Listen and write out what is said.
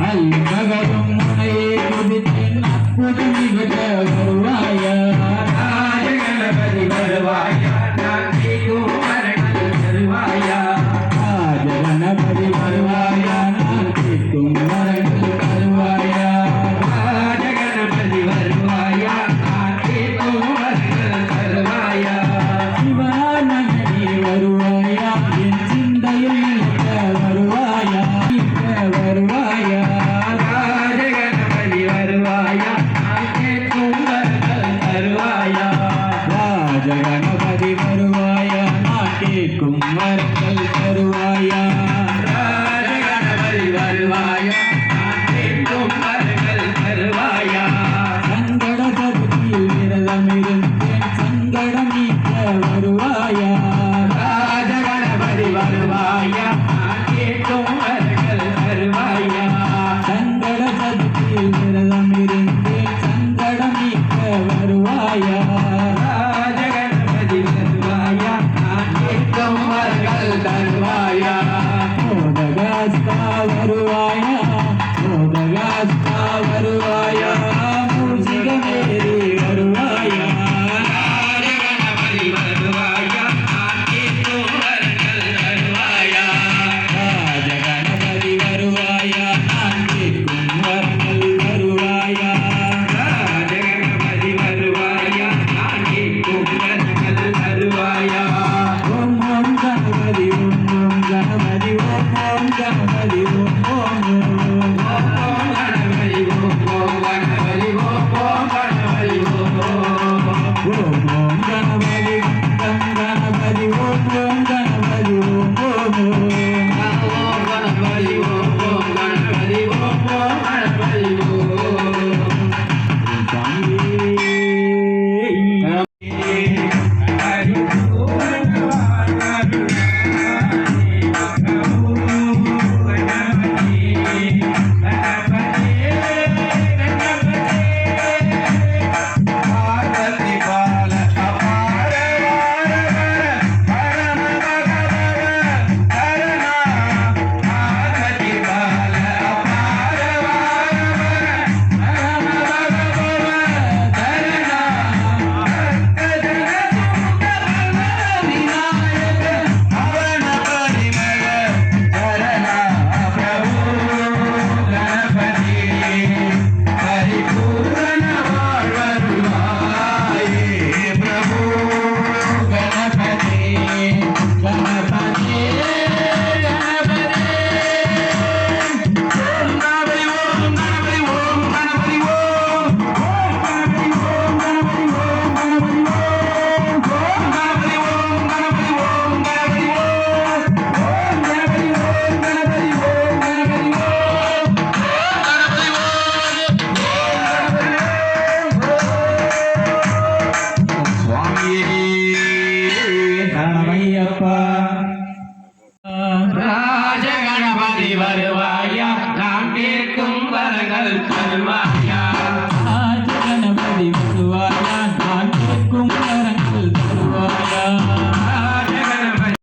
அல்பகரும் முனையே குதித்தேன் அற்புதம் நிகழ வருவாயா ராஜகணபதி வருவாயா நான் செய்யும் வரங்கள் தருவாயா ராஜகணபதி வருவாயா நான் கேட்கும் வரங்கள் தருவாயா ராஜகணபதி வருவாயா நான் கேட்கும் வரங்கள் தருவாயா சிவானகனே வருவாயா என் சிந்தையில் வருவாயா வருவாயா ராஜகணபதி வருவாயா நான் கேட்கும் வரங்கள் தருவாயா ராஜகணபதி வருவாயா நான் கேட்கும் வரங்கள் தருவாயா ராஜகணபதி வருவாயா நான் கேட்கும் வரங்கள் தருவாயா சங்கட சதுர்த்தியில் விரதம் இருந்தேன் சங்கடம் நீக்க வருவாயா ராஜகணபதி வருவாயா நான் கேட்கும் வரங்கள் தருவாயா சங்கட சதுர்த்தியில் விரதம் இருந்தேன் சங்கடம் நீக்க வருவாயா ராஜகணபதி வருவாயா நான் கேட்கும் வரங்கள் தருவாயா மோதகாஸ்தா வருவாயா மோதகாஸ்தா வருவாயா மூசிகமேரி வருவாயா ராஜகணபதி வருவாயா நான் கேட்கும் வரங்கள் தருவாயா ராஜகணபதி வருவாயா நான் கேட்கும் வரங்கள் தருவாயா ராஜகணபதி வருவாயா நான் கேட்கும் வரங்கள் தருவாயா ஓம் ஓம் கணபதி ஓம் ஓம் கணபதி ஓம் ஓம் கணபதி ஓம் ஓம் ஓம் ஓம் கணபதி ஓம் ஓம் கணபதி ஓம் ஓம் கணபதி ஓம் ஓம் கணபதி ஓம் கணபதி ஓம் ஓம் கணபதி ஓம் ஓம் கணபதி ஓம் ஓம் கணபதி ஓம் ஓம் கணபதி ஓம் ராஜகணபதி வருவாயா நான் கேட்கும் வரங்கள் தருவாயா